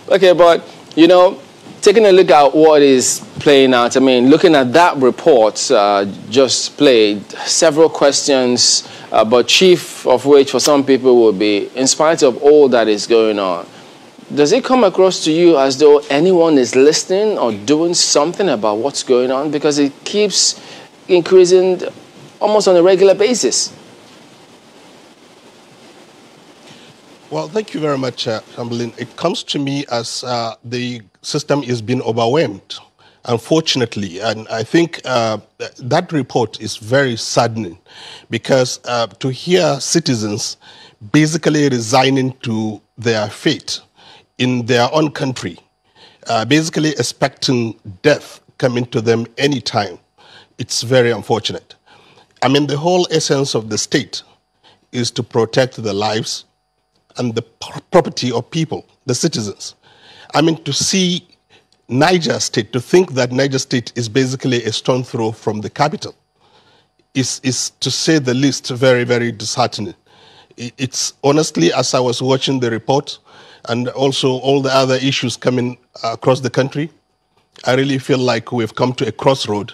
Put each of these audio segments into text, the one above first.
Okay, but, you know, taking a look at what is playing out, I mean, looking at that report just played, several questions, but chief of which for some people will be, in spite of all that is going on, does it come across to you as though anyone is listening or doing something about what's going on? Because it keeps increasing almost on a regular basis. Well, thank you very much, Chamberlain. It comes to me as the system is being overwhelmed, unfortunately. And I think that report is very saddening because to hear citizens basically resigning to their fate in their own country, basically expecting death coming to them anytime, it's very unfortunate. I mean, the whole essence of the state is to protect the lives and the property of people, the citizens. I mean, to see Niger State, to think that Niger State is basically a stone throw from the capital is to say the least, very, very disheartening. It's honestly, as I was watching the report and also all the other issues coming across the country, I really feel like we've come to a crossroad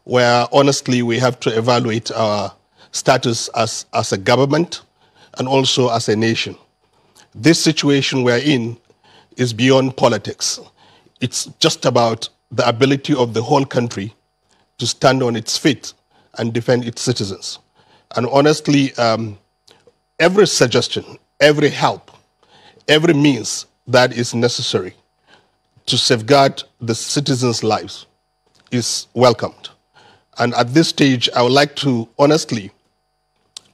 where honestly we have to evaluate our status as a government and also as a nation. This situation we're in is beyond politics. It's just about the ability of the whole country to stand on its feet and defend its citizens. And honestly, every suggestion, every help, every means that is necessary to safeguard the citizens' lives is welcomed. And at this stage, I would like to honestly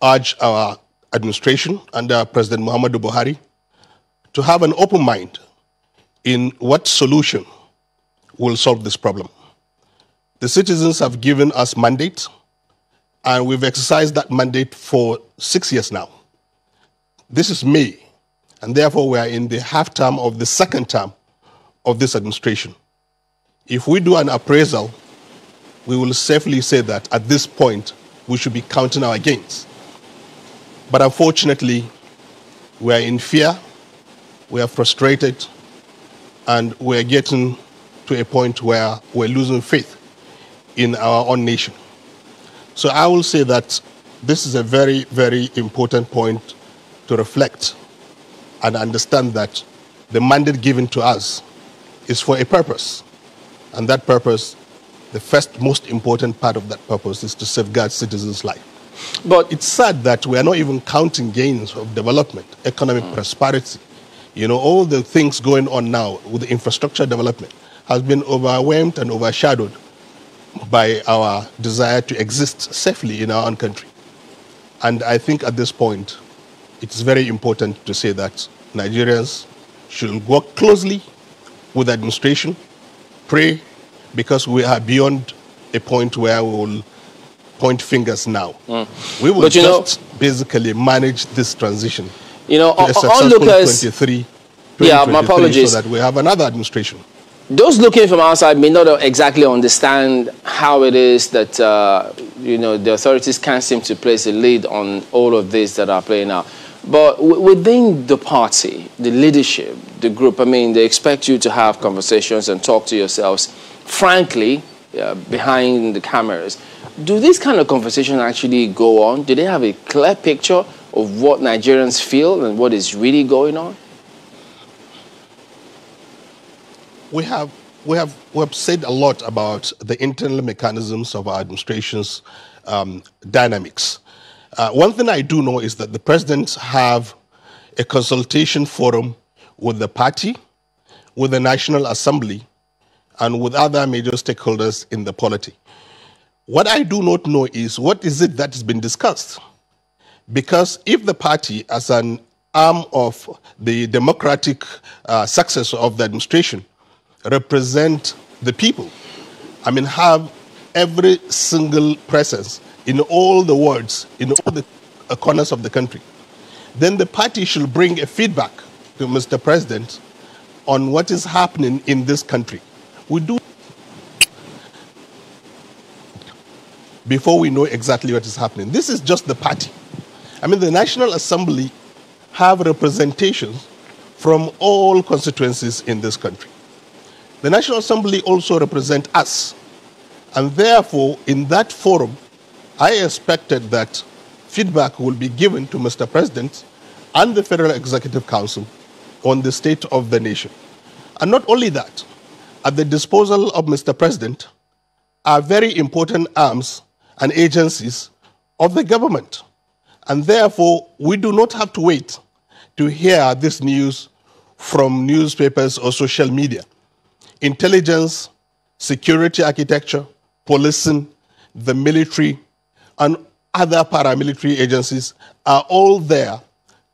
urge our administration under President Muhammadu Buhari to have an open mind in what solution will solve this problem. The citizens have given us mandate, and we've exercised that mandate for 6 years now. This is May, and therefore we are in the half term of the second term of this administration. If we do an appraisal, we will safely say that at this point, we should be counting our gains. But unfortunately, we are in fear, we are frustrated, and we are getting to a point where we're losing faith in our own nation. So I will say that this is a very, very important point to reflect and understand that the mandate given to us is for a purpose. And that purpose, the first most important part of that purpose is to safeguard citizens' life. But it's sad that we are not even counting gains of development, economic prosperity. You know, all the things going on now with the infrastructure development has been overwhelmed and overshadowed by our desire to exist safely in our own country. And I think at this point, it's very important to say that Nigerians should work closely with the administration, pray, because we are beyond a point where we will point fingers now. We will just basically manage this transition. You know, to a successful 2023, my apologies, so that we have another administration. Those looking from outside may not exactly understand how it is that, you know, the authorities can't seem to place a lead on all of this that are playing out. But within the party, the leadership, the group, I mean, they expect you to have conversations and talk to yourselves frankly behind the cameras. Do these kind of conversations actually go on? Do they have a clear picture of what Nigerians feel and what is really going on? We have said a lot about the internal mechanisms of our administration's dynamics. One thing I do know is that the presidents have a consultation forum with the party, with the National Assembly, and with other major stakeholders in the polity. What I do not know is what is it that has been discussed? Because if the party, as an arm of the democratic successor of the administration, represent the people, I mean, have every single presence in all the wards, in all the corners of the country, then the party should bring a feedback to Mr. President on what is happening in this country. We do before we know exactly what is happening. This is just the party. I mean, the National Assembly have representations from all constituencies in this country. The National Assembly also represents us, and therefore, in that forum, I expected that feedback will be given to Mr. President and the Federal Executive Council on the state of the nation. And not only that, at the disposal of Mr. President are very important arms and agencies of the government. And therefore, we do not have to wait to hear this news from newspapers or social media. Intelligence, security architecture, policing, the military, and other paramilitary agencies are all there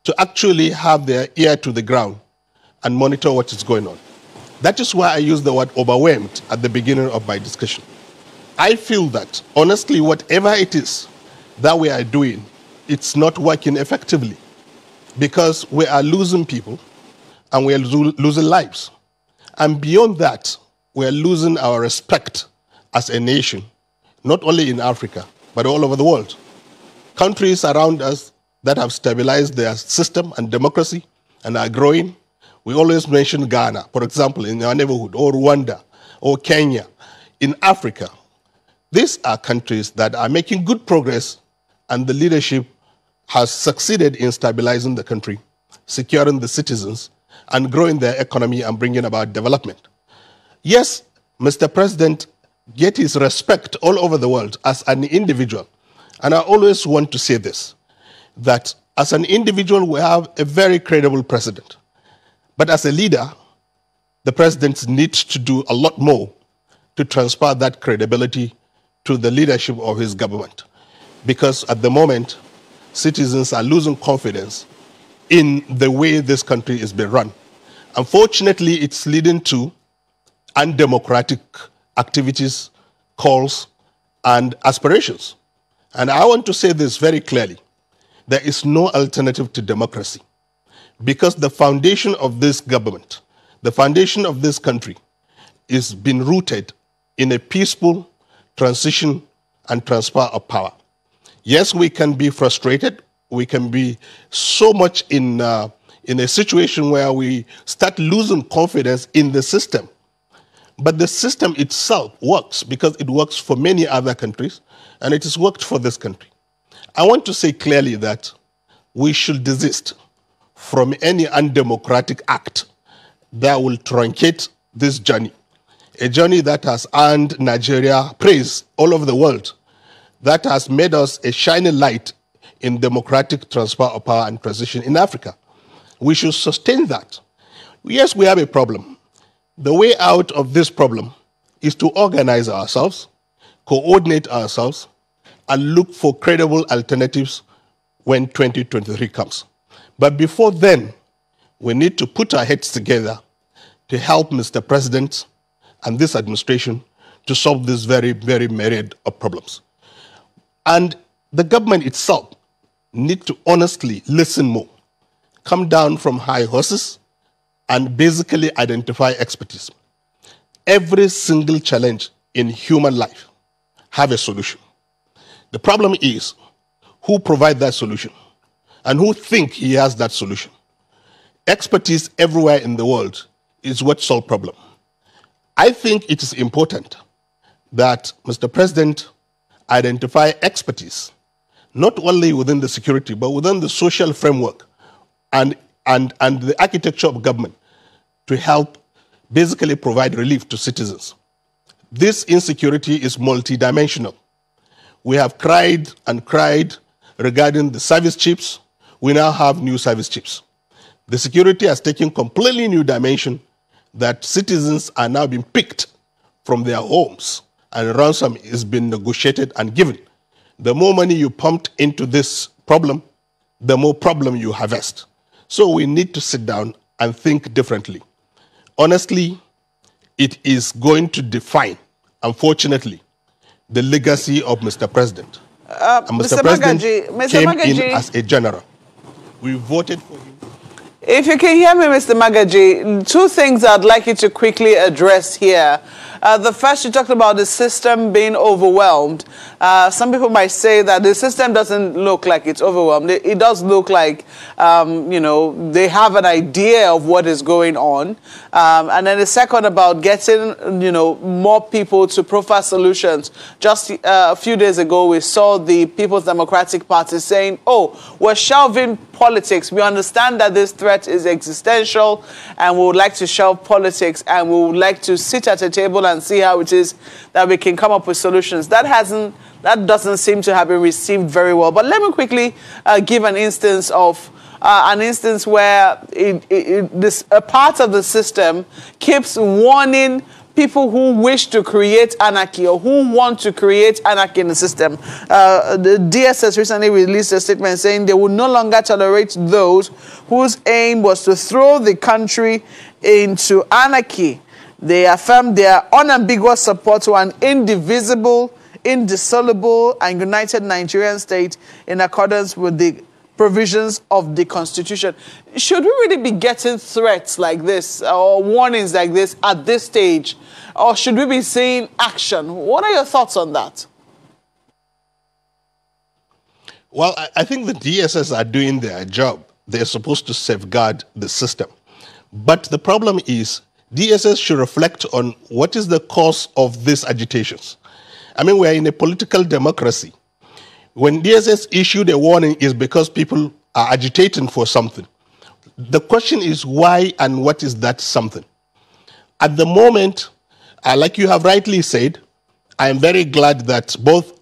to actually have their ear to the ground and monitor what is going on. That is why I used the word overwhelmed at the beginning of my discussion. I feel that, honestly, whatever it is that we are doing, it's not working effectively because we are losing people and we are losing lives. And beyond that, we are losing our respect as a nation, not only in Africa, but all over the world. Countries around us that have stabilized their system and democracy and are growing, we always mention Ghana, for example, in our neighborhood, or Rwanda, or Kenya. In Africa, these are countries that are making good progress, and the leadership has succeeded in stabilizing the country, securing the citizens, and growing their economy and bringing about development. Yes, Mr. President gets his respect all over the world as an individual. And I always want to say this, that as an individual, we have a very credible president. But as a leader, the president needs to do a lot more to transfer that credibility to the leadership of his government. Because at the moment, citizens are losing confidence in the way this country is being run. Unfortunately, it's leading to undemocratic activities, calls, and aspirations. And I want to say this very clearly. There is no alternative to democracy because the foundation of this government, the foundation of this country is been rooted in a peaceful transition and transfer of power. Yes, we can be frustrated. We can be so much in a situation where we start losing confidence in the system. But the system itself works because it works for many other countries, and it has worked for this country. I want to say clearly that we should desist from any undemocratic act that will truncate this journey, a journey that has earned Nigeria praise all over the world, that has made us a shining light in democratic transfer of power and transition in Africa. We should sustain that. Yes, we have a problem. The way out of this problem is to organize ourselves, coordinate ourselves, and look for credible alternatives when 2023 comes. But before then, we need to put our heads together to help Mr. President and this administration to solve this very, very myriad of problems. And the government itself needs to honestly listen more, come down from high horses, and basically identify expertise. Every single challenge in human life have a solution. The problem is who provide that solution and who think he has that solution. Expertise everywhere in the world is what solves problem. I think it is important that Mr. President identify expertise, not only within the security, but within the social framework and the architecture of government to help basically provide relief to citizens. This insecurity is multidimensional. We have cried and cried regarding the service chiefs. We now have new service chiefs. The security has taken completely new dimension that citizens are now being picked from their homes and ransom is being negotiated and given. The more money you pumped into this problem, the more problem you harvest. So we need to sit down and think differently. Honestly, it is going to define, unfortunately, the legacy of Mr. President. And Mr. President came in as a general. We voted for him. If you can hear me, Mr. Magaji, two things I'd like you to quickly address here. The first, you talked about the system being overwhelmed. some people might say that the system doesn't look like it's overwhelmed. It does look like, you know, they have an idea of what is going on. And then the second about getting, you know, more people to profile solutions. Just a few days ago, we saw the People's Democratic Party saying, oh, we're shelving politics. We understand that this threat is existential and we would like to shelve politics and we would like to sit at a table and see how it is that we can come up with solutions. That doesn't seem to have been received very well. But let me quickly give an instance of where a part of the system keeps warning people who wish to create anarchy or who want to create anarchy in the system. The DSS recently released a statement saying they will no longer tolerate those whose aim was to throw the country into anarchy. They affirmed their unambiguous support to an indivisible, indissoluble, and united Nigerian state in accordance with the provisions of the Constitution. Should we really be getting threats like this or warnings like this at this stage? Or should we be seeing action? What are your thoughts on that? Well, I think the DSS are doing their job. They're supposed to safeguard the system. But the problem is DSS should reflect on what is the cause of these agitations. I mean, we're in a political democracy. When DSS issued a warning is because people are agitating for something. The question is why and what is that something? At the moment, like you have rightly said, I am very glad that both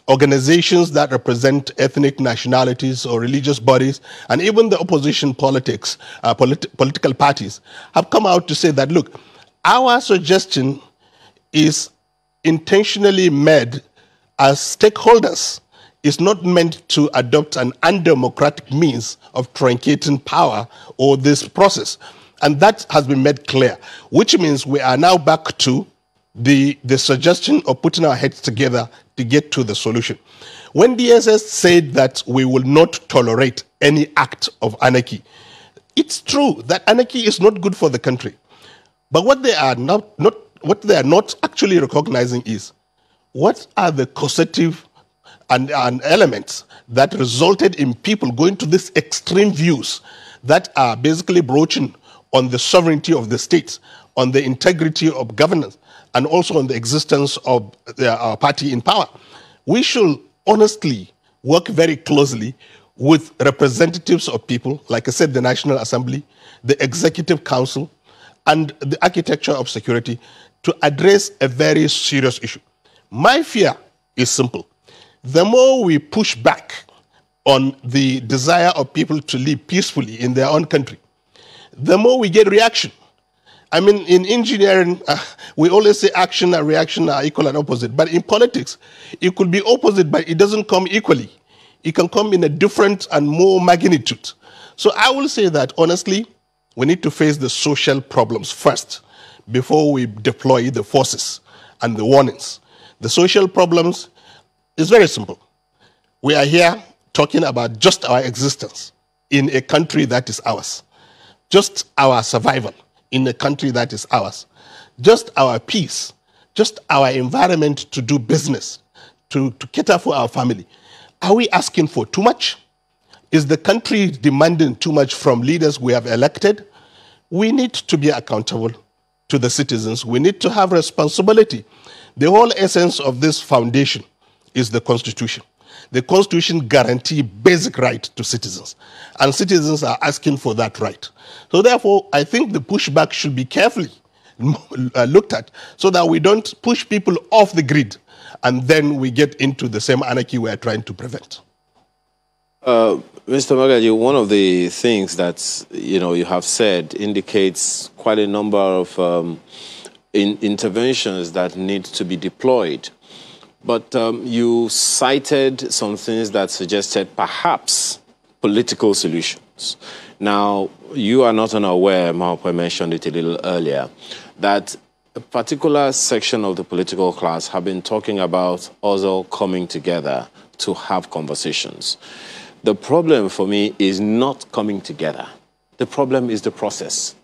organizations that represent ethnic nationalities or religious bodies and even the opposition politics, political parties have come out to say that, look, our suggestion is intentionally made as stakeholders. Is not meant to adopt an undemocratic means of truncating power or this process. And that has been made clear, which means we are now back to the suggestion of putting our heads together to get to the solution. When DSS said that we will not tolerate any act of anarchy, it's true that anarchy is not good for the country. But what they are not actually recognizing is what are the causative and elements that resulted in people going to these extreme views that are basically broaching on the sovereignty of the states, on the integrity of governance, and also on the existence of our party in power. We should honestly work very closely with representatives of people, like I said, the National Assembly, the Executive Council, and the architecture of security to address a very serious issue. My fear is simple. The more we push back on the desire of people to live peacefully in their own country, the more we get reaction. I mean, in engineering, we always say action and reaction are equal and opposite. But in politics, it could be opposite, but it doesn't come equally. It can come in a different and more magnitude. So I will say that, honestly, we need to face the social problems first before we deploy the forces and the warnings. The social problems is very simple. We are here talking about just our existence in a country that is ours. Just our survival in a country that is ours. Just our peace. Just our environment to do business, to cater for our family. Are we asking for too much? Is the country demanding too much from leaders we have elected? We need to be accountable to the citizens. We need to have responsibility. The whole essence of this foundation is the Constitution. The Constitution guarantees basic right to citizens, and citizens are asking for that right. So therefore, I think the pushback should be carefully looked at so that we don't push people off the grid and then we get into the same anarchy we are trying to prevent. Mr. Magaji, one of the things that you have said indicates quite a number of interventions that need to be deployed. But you cited some things that suggested perhaps political solutions. Now, you are not unaware, Maopo mentioned it a little earlier, that a particular section of the political class have been talking about also coming together to have conversations. The problem for me is not coming together. The problem is the process.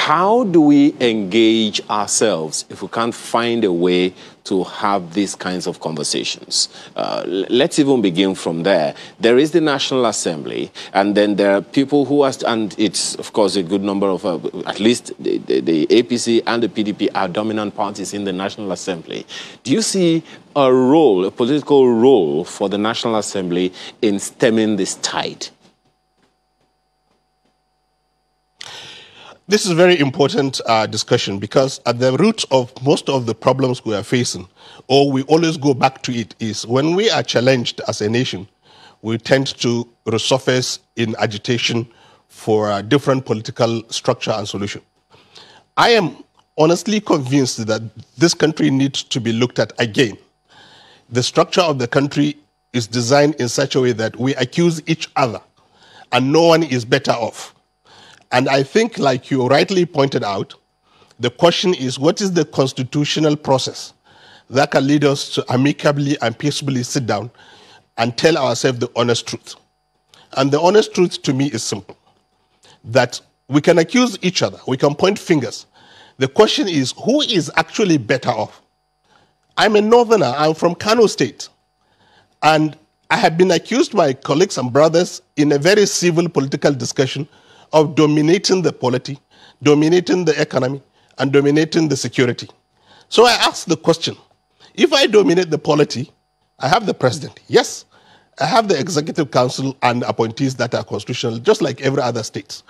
How do we engage ourselves if we can't find a way to have these kinds of conversations? Let's even begin from there. There is the National Assembly, and then there are people who are, and it's, of course, a good number of, at least the APC and the PDP are dominant parties in the National Assembly. Do you see a role, a political role for the National Assembly in stemming this tide? This is a very important discussion, because at the root of most of the problems we are facing, or we always go back to it, is when we are challenged as a nation, we tend to resurface in agitation for a different political structure and solution. I am honestly convinced that this country needs to be looked at again. The structure of the country is designed in such a way that we accuse each other and no one is better off. And I think, like you rightly pointed out, the question is, what is the constitutional process that can lead us to amicably and peaceably sit down and tell ourselves the honest truth? And the honest truth to me is simple, that we can accuse each other, we can point fingers. The question is, who is actually better off? I'm a northerner, I'm from Kano State, and I have been accused by colleagues and brothers in a very civil political discussion of dominating the polity, dominating the economy, and dominating the security. So I ask the question, if I dominate the polity, I have the president. Yes, I have the executive council and appointees that are constitutional, just like every other state.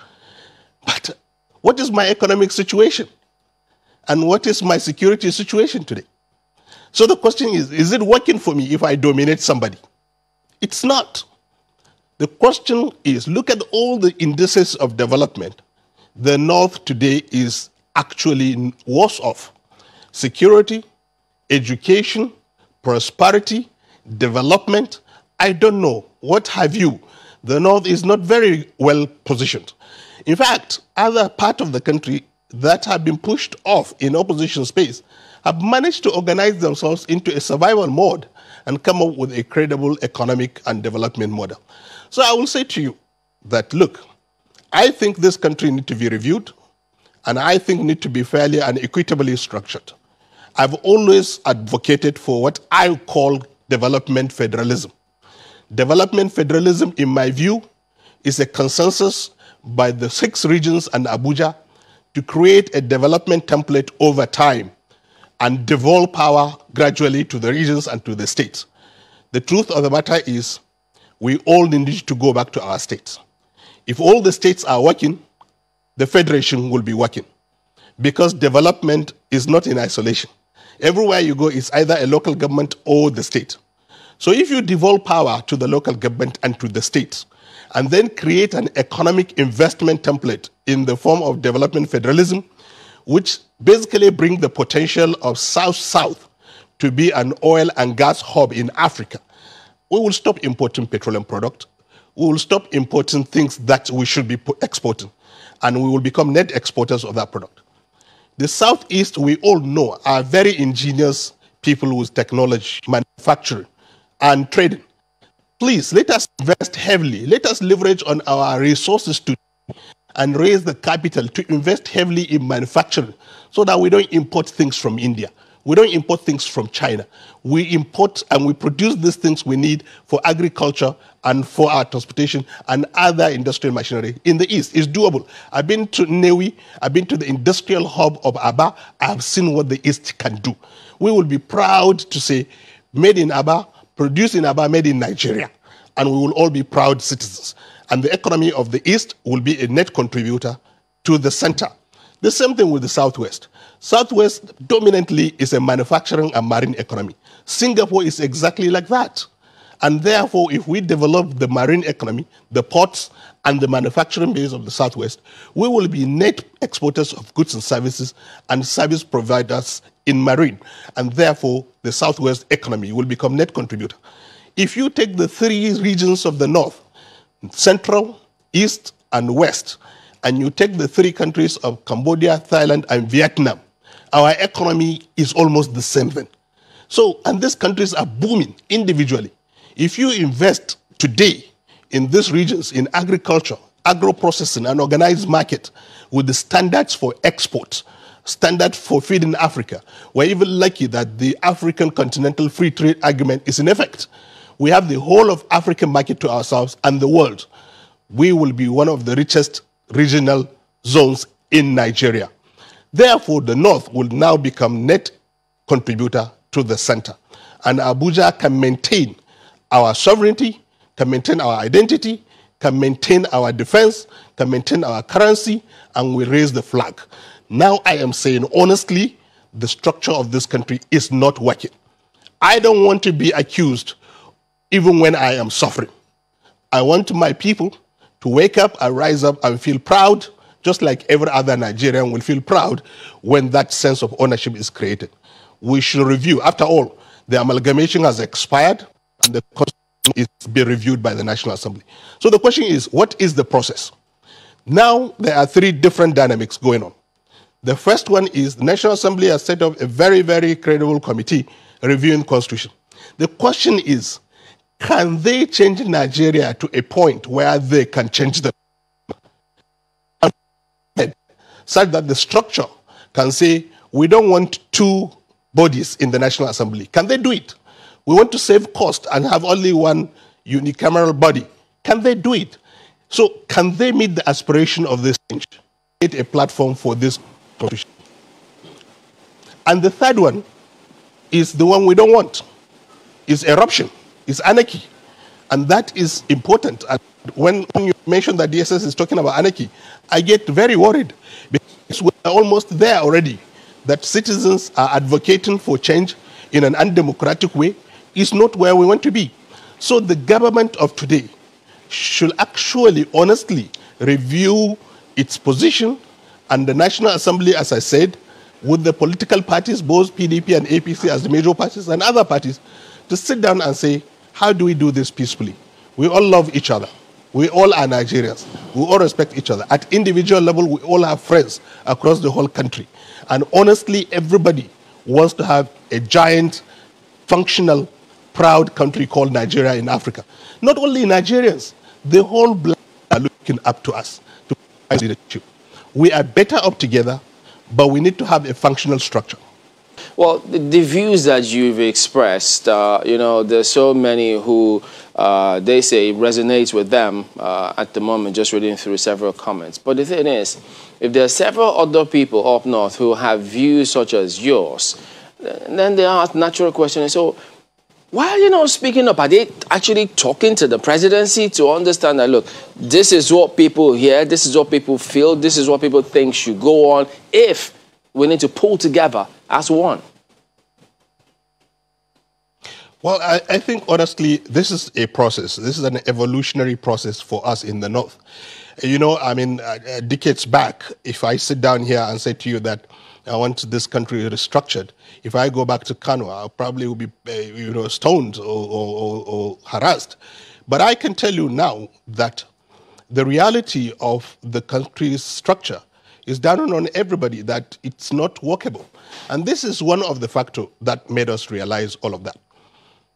But what is my economic situation? And what is my security situation today? So the question is it working for me if I dominate somebody? It's not. The question is, look at all the indices of development. The North today is actually worse off. Security, education, prosperity, development, I don't know. What have you? The North is not very well positioned. In fact, other parts of the country that have been pushed off in opposition space have managed to organize themselves into a survival mode and come up with a credible economic and development model. So I will say to you that, look, I think this country needs to be reviewed, and I think need to be fairly and equitably structured. I've always advocated for what I call development federalism. Development federalism, in my view, is a consensus by the 6 regions and Abuja to create a development template over time and devolve power gradually to the regions and to the states. The truth of the matter is, we all need to go back to our states. If all the states are working, the federation will be working, because development is not in isolation. Everywhere you go, it's either a local government or the state. So if you devolve power to the local government and to the states, and then create an economic investment template in the form of development federalism, which basically bring the potential of South-South to be an oil and gas hub in Africa, we will stop importing petroleum products. We will stop importing things that we should be exporting, and we will become net exporters of that product. The Southeast, we all know, are very ingenious people with technology, manufacturing, and trading. Please, let us invest heavily. Let us leverage on our resources to and raise the capital to invest heavily in manufacturing so that we don't import things from India. We don't import things from China. We import and we produce these things we need for agriculture and for our transportation and other industrial machinery in the East. It's doable. I've been to Newi. I've been to the industrial hub of Aba. I have seen what the East can do. We will be proud to say, made in Aba, produced in Aba, made in Nigeria. And we will all be proud citizens. And the economy of the East will be a net contributor to the center. The same thing with the Southwest. Southwest dominantly is a manufacturing and marine economy. Singapore is exactly like that. And therefore, if we develop the marine economy, the ports, and the manufacturing base of the Southwest, we will be net exporters of goods and services and service providers in marine. And therefore, the Southwest economy will become net contributor. If you take the 3 regions of the North, Central, East, and West, and you take the 3 countries of Cambodia, Thailand, and Vietnam, our economy is almost the same thing. So, and these countries are booming individually. If you invest today in these regions, in agriculture, agro-processing and organized market with the standards for export, standard for feeding Africa. We're even lucky that the African Continental Free Trade Agreement is in effect. We have the whole of African market to ourselves and the world. We will be one of the richest regional zones in Nigeria. Therefore, the North will now become net contributor to the center. And Abuja can maintain our sovereignty, can maintain our identity, can maintain our defense, can maintain our currency, and we raise the flag. Now I am saying honestly, the structure of this country is not working. I don't want to be accused even when I am suffering. I want my people to wake up and rise up and feel proud, just like every other Nigerian will feel proud when that sense of ownership is created. We should review. After all, the amalgamation has expired and the constitution is being reviewed by the National Assembly. So the question is, what is the process? Now there are three different dynamics going on. The first one is the National Assembly has set up a very, very credible committee reviewing the constitution. The question is, can they change Nigeria to a point where they can change the such that the structure can say, we don't want two bodies in the National Assembly. Can they do it? We want to save cost and have only one unicameral body. Can they do it? So can they meet the aspiration of this change? Create a platform for this constitution. And the third one is the one we don't want. Is eruption, is anarchy. And that is important. And when you mention that DSS is talking about anarchy, I get very worried because we're almost there already. That citizens are advocating for change in an undemocratic way is not where we want to be. So the government of today should actually honestly review its position, and the National Assembly, as I said, with the political parties, both PDP and APC as the major parties and other parties, to sit down and say, how do we do this peacefully? We all love each other. We all are Nigerians. We all respect each other. At individual level, we all have friends across the whole country. And honestly, everybody wants to have a giant, functional, proud country called Nigeria in Africa. Not only Nigerians, the whole black are looking up to us to provide leadership. We are better up together, but we need to have a functional structure. Well, the views that you've expressed, you know, there's so many who they say resonates with them at the moment, just reading through several comments. But the thing is, if there are several other people up north who have views such as yours, then the natural question is, so why are you not speaking up? Are they actually talking to the presidency to understand that, look, this is what people hear, this is what people feel, this is what people think should go on, if we need to pull together as one? Well, I think, honestly, this is a process. This is an evolutionary process for us in the North. You know, I mean, decades back, if I sit down here and say to you that I want this country restructured, if I go back to Kano, I probably will be, you know, stoned or harassed. But I can tell you now that the reality of the country's structure is down on everybody, that it's not workable. And this is one of the factors that made us realize all of that.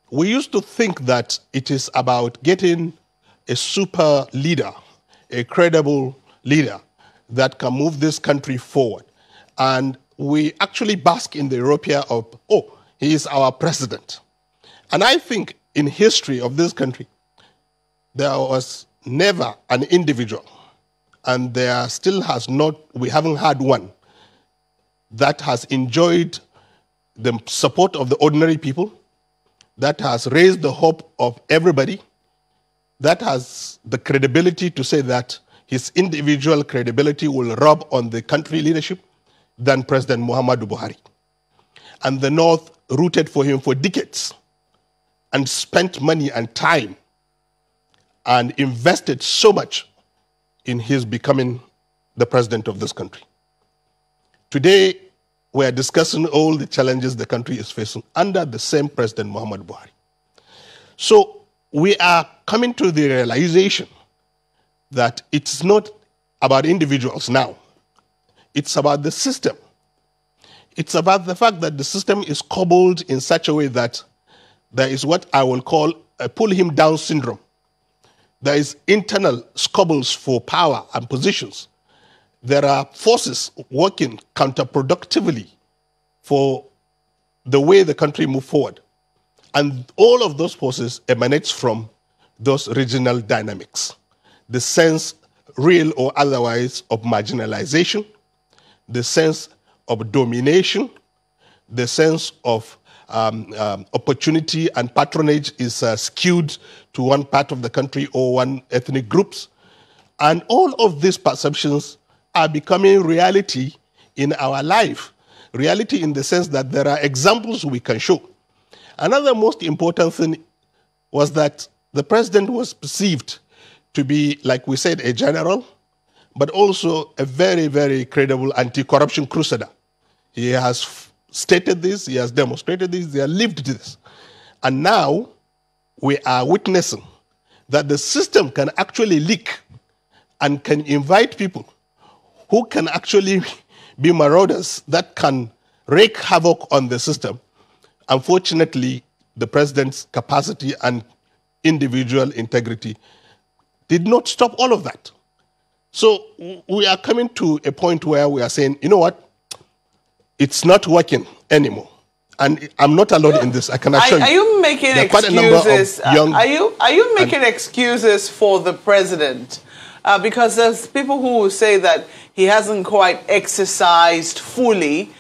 We used to think that it is about getting a super leader, a credible leader that can move this country forward. And we actually bask in the Europea of, oh, he is our president. And I think in history of this country, there was never an individual, and there still has not, we haven't had one, that has enjoyed the support of the ordinary people, that has raised the hope of everybody, that has the credibility to say that his individual credibility will rub on the country leadership than President Muhammadu Buhari. And the North rooted for him for decades and spent money and time and invested so much in his becoming the president of this country. Today, we are discussing all the challenges the country is facing under the same President Muhammadu Buhari. So we are coming to the realization that it's not about individuals now. It's about the system. It's about the fact that the system is cobbled in such a way that there is what I will call a pull him down syndrome. There is internal squabbles for power and positions. There are forces working counterproductively for the way the country moves forward. And all of those forces emanates from those regional dynamics. The sense, real or otherwise, of marginalization, the sense of domination, the sense of opportunity and patronage is skewed to one part of the country or one ethnic groups. And all of these perceptions are becoming reality in our life. Reality in the sense that there are examples we can show. Another most important thing was that the president was perceived to be, like we said, a general, but also a very, very credible anti-corruption crusader. He has stated this, he has demonstrated this, he has lived this. And now we are witnessing that the system can actually leak and can invite people who can actually be marauders that can wreak havoc on the system. Unfortunately, the president's capacity and individual integrity did not stop all of that. So we are coming to a point where we are saying, you know what, it's not working anymore. And I'm not alone in this, I can assure you. Are you making excuses? Are you making excuses for the president? Because there's people who will say that he hasn't quite exercised fully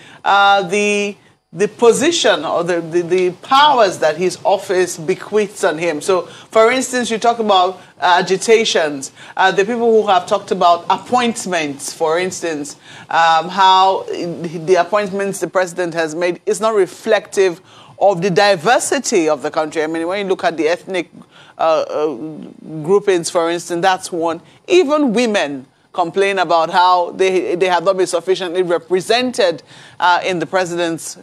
the position or the powers that his office bequeaths on him. So, for instance, you talk about agitations. The people who have talked about appointments, for instance, how the appointments the president has made is not reflective of the diversity of the country. I mean, when you look at the ethnic groupings, for instance, that's one. Even women complain about how they have not been sufficiently represented in the president's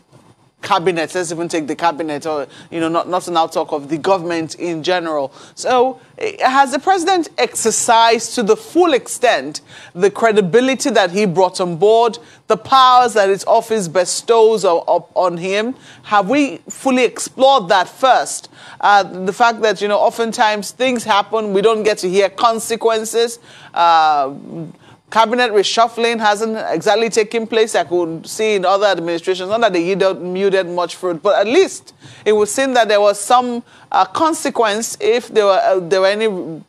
cabinet. Let's even take the cabinet, or not to now talk of the government in general. So has the president exercised to the full extent the credibility that he brought on board, the powers that his office bestows on him? Have we fully explored that first? The fact that, oftentimes things happen, we don't get to hear consequences. Cabinet reshuffling hasn't exactly taken place. I could see in other administrations, not that they yielded much fruit, but at least it would seem that there was some consequence if there were any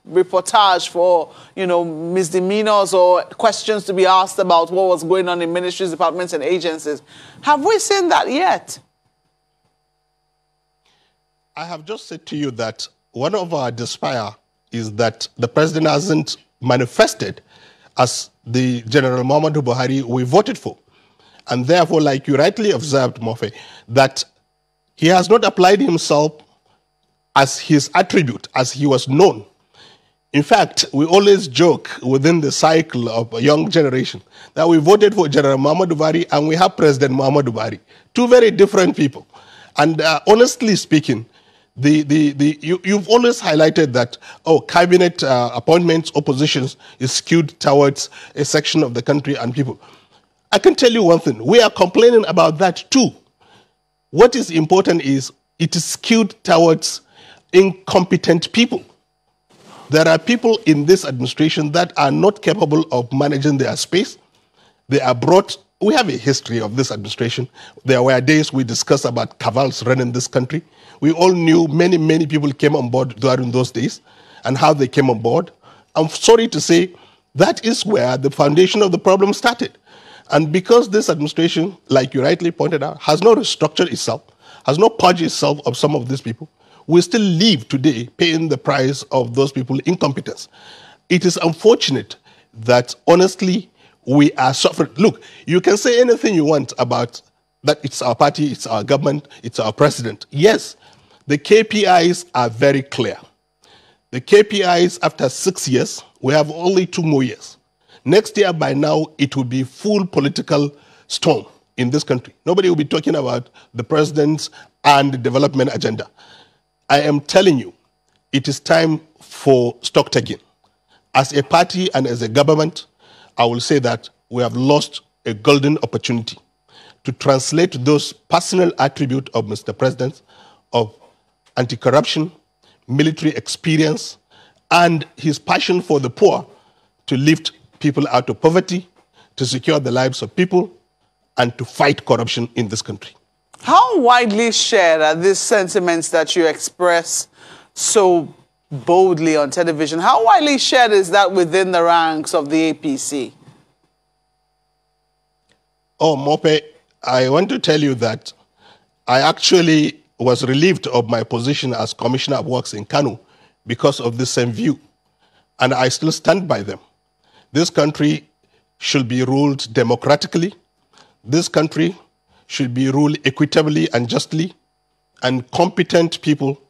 reportage for, misdemeanors or questions to be asked about what was going on in ministries, departments, and agencies. Have we seen that yet? I have just said to you that one of our despair is that the president hasn't manifested as the General Muhammadu Buhari we voted for. And therefore, like you rightly observed, Mofe, that he has not applied himself as his attribute, as he was known. In fact, we always joke within the cycle of a young generation that we voted for General Muhammadu Buhari and we have President Muhammadu Buhari. Two very different people. And honestly speaking, you've always highlighted that, cabinet appointments or positions is skewed towards a section of the country and people. I can tell you one thing. We are complaining about that too. What is important is it is skewed towards incompetent people. There are people in this administration that are not capable of managing their space. They are brought. We have a history of this administration. There were days we discussed about cabals running this country. We all knew many, many people came on board during those days and how they came on board. I'm sorry to say that is where the foundation of the problem started. And because this administration, like you rightly pointed out, has not restructured itself, has not purged itself of some of these people, we still live today paying the price of those people's incompetence. It is unfortunate that, honestly, we are suffering. Look, you can say anything you want about that it's our party, it's our government, it's our president. Yes, the KPIs are very clear. The KPIs, after 6 years, we have only 2 more years. Next year, by now, it will be full political storm in this country. Nobody will be talking about the president's and the development agenda. I am telling you, it is time for stock taking. As a party and as a government, I will say that we have lost a golden opportunity to translate those personal attributes of Mr. President of anti-corruption, military experience, and his passion for the poor to lift people out of poverty, to secure the lives of people, and to fight corruption in this country. How widely shared are these sentiments that you express so boldly on television? How widely shared is that within the ranks of the APC? Oh, Mope, I want to tell you that I actually was relieved of my position as Commissioner of Works in Kano because of the same view, and I still stand by them. This country should be ruled democratically. This country should be ruled equitably and justly, and competent people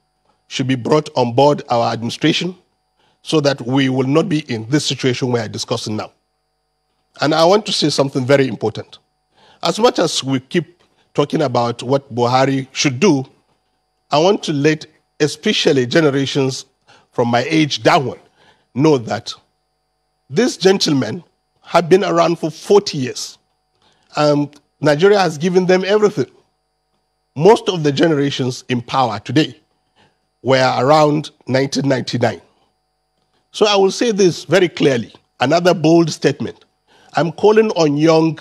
should be brought on board our administration so that we will not be in this situation we are discussing now. And I want to say something very important. As much as we keep talking about what Buhari should do, I want to let especially generations from my age downward know that these gentlemen have been around for 40 years. Nigeria has given them everything. Most of the generations in power today were around 1999. So I will say this very clearly, another bold statement. I'm calling on young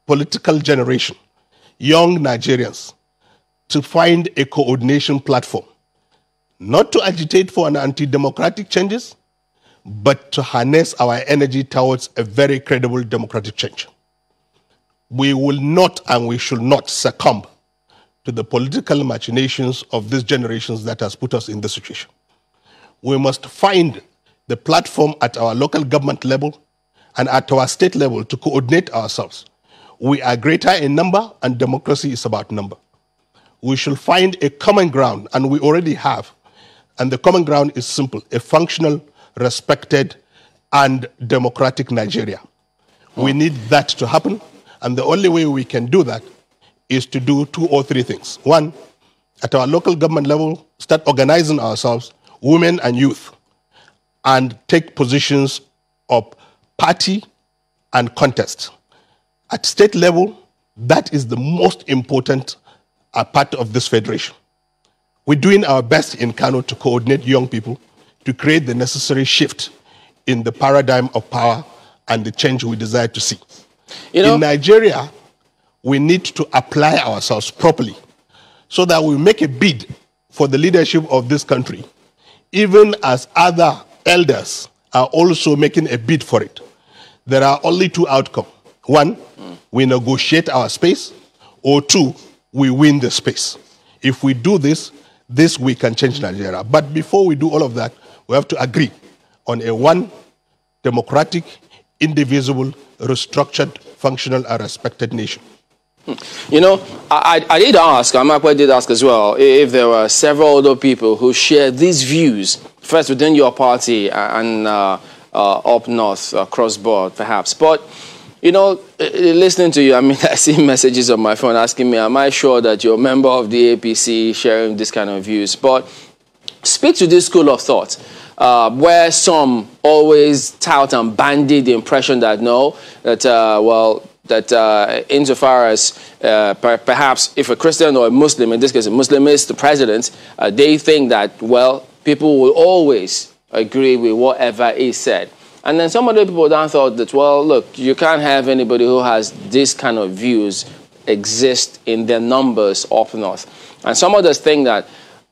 political generation, young Nigerians, to find a coordination platform, not to agitate for an anti-democratic changes, but to harness our energy towards a very credible democratic change. We will not and we should not succumb to the political machinations of these generations that has put us in this situation. We must find the platform at our local government level and at our state level to coordinate ourselves. We are greater in number, and democracy is about number. We should find a common ground, and we already have. And the common ground is simple: a functional, respected, and democratic Nigeria. We need that to happen, and the only way we can do that is to do 2 or 3 things. One, at our local government level, start organizing ourselves, women and youth, and take positions of party and contest. At state level, that is the most important part of this federation. We're doing our best in Kano to coordinate young people to create the necessary shift in the paradigm of power and the change we desire to see. In Nigeria, we need to apply ourselves properly so that we make a bid for the leadership of this country, even as other elders are also making a bid for it. There are only 2 outcomes. 1, we negotiate our space, or 2, we win the space. If we do this, we can change Nigeria. But before we do all of that, we have to agree on a one democratic, indivisible, restructured, functional, and respected nation. I did ask, Amakwe did ask as well, if there were several other people who share these views, first within your party and up north, cross board perhaps. But, listening to you, I see messages on my phone asking me, am I sure that you're a member of the APC sharing this kind of views? But speak to this school of thought, where some always tout and bandy the impression that insofar as perhaps if a Christian or a Muslim, in this case a Muslim is the president, they think that, people will always agree with whatever is said. And then some other people down thought that, look, you can't have anybody who has this kind of views exist in their numbers up north. And some others think that,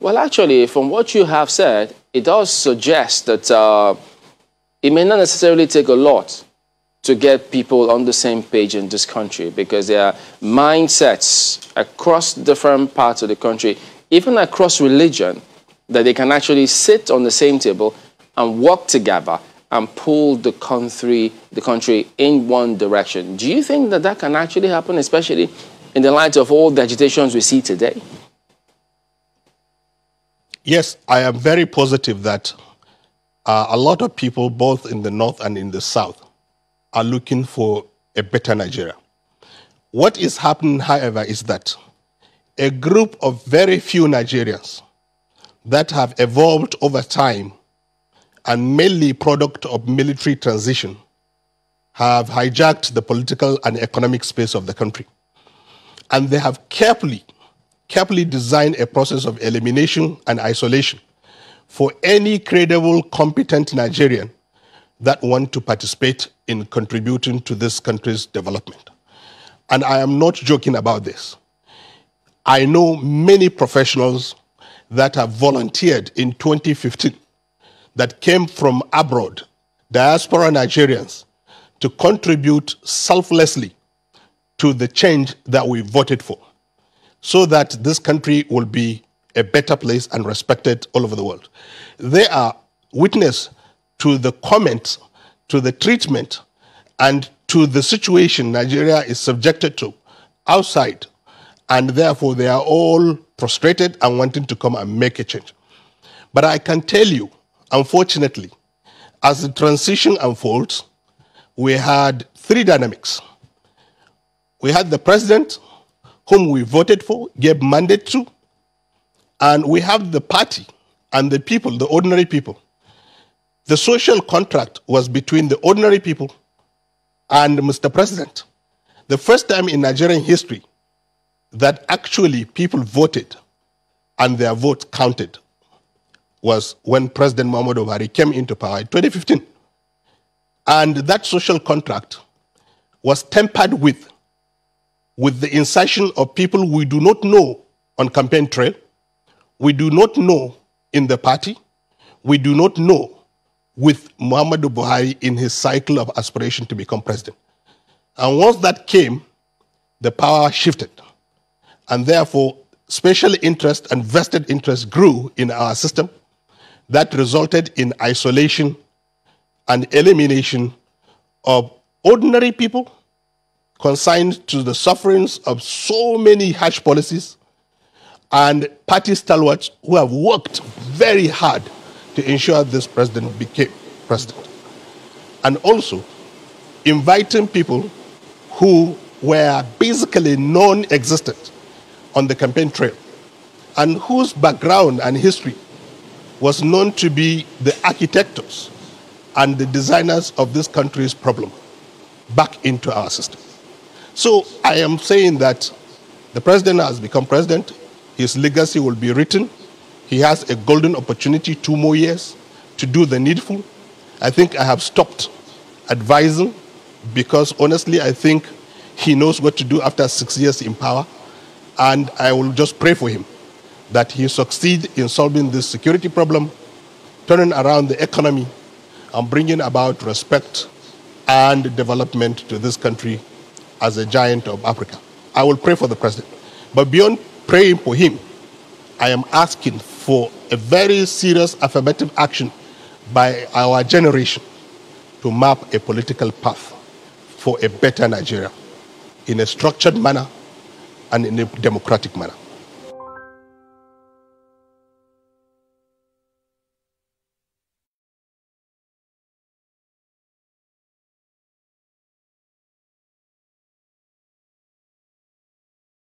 actually, from what you have said, it does suggest that it may not necessarily take a lot to get people on the same page in this country, because there are mindsets across different parts of the country, even across religion, that they can actually sit on the same table and work together and pull the country in one direction. Do you think that that can actually happen, especially in the light of all the agitations we see today? Yes, I am very positive that a lot of people, both in the north and in the south, are looking for a better Nigeria. What is happening, however, is that a group of very few Nigerians that have evolved over time and mainly product of military transition have hijacked the political and economic space of the country. And they have carefully designed a process of elimination and isolation for any credible, competent Nigerian that want to participate in contributing to this country's development. And I am not joking about this. I know many professionals that have volunteered in 2015 that came from abroad, diaspora Nigerians, to contribute selflessly to the change that we voted for, so that this country will be a better place and respected all over the world. They are witness to the comments, to the treatment, and to the situation Nigeria is subjected to outside, and therefore they are all frustrated and wanting to come and make a change. But I can tell you, unfortunately, as the transition unfolds, we had three dynamics. We had the president, whom we voted for, gave mandate to, and we have the party and the people, the ordinary people. The social contract was between the ordinary people and Mr. President. The first time in Nigerian history that actually people voted and their vote counted was when President Muhammadu Buhari came into power in 2015. And that social contract was tempered with the insertion of people we do not know on campaign trail, we do not know in the party, we do not know with Muhammadu Buhari in his cycle of aspiration to become president. And once that came, the power shifted. And therefore, special interest and vested interest grew in our system. That resulted in isolation and elimination of ordinary people consigned to the sufferings of so many harsh policies, and party stalwarts who have worked very hard to ensure this president became president. And also inviting people who were basically non-existent on the campaign trail and whose background and history was known to be the architects and the designers of this country's problem back into our system. So I am saying that the president has become president. His legacy will be written. He has a golden opportunity, 2 more years, to do the needful. I think I have stopped advising because honestly, I think he knows what to do after 6 years in power. And I will just pray for him that he succeed in solving this security problem, turning around the economy, and bringing about respect and development to this country as a giant of Africa. I will pray for the president. But beyond praying for him, I am asking for a very serious affirmative action by our generation to map a political path for a better Nigeria in a structured manner and in a democratic manner.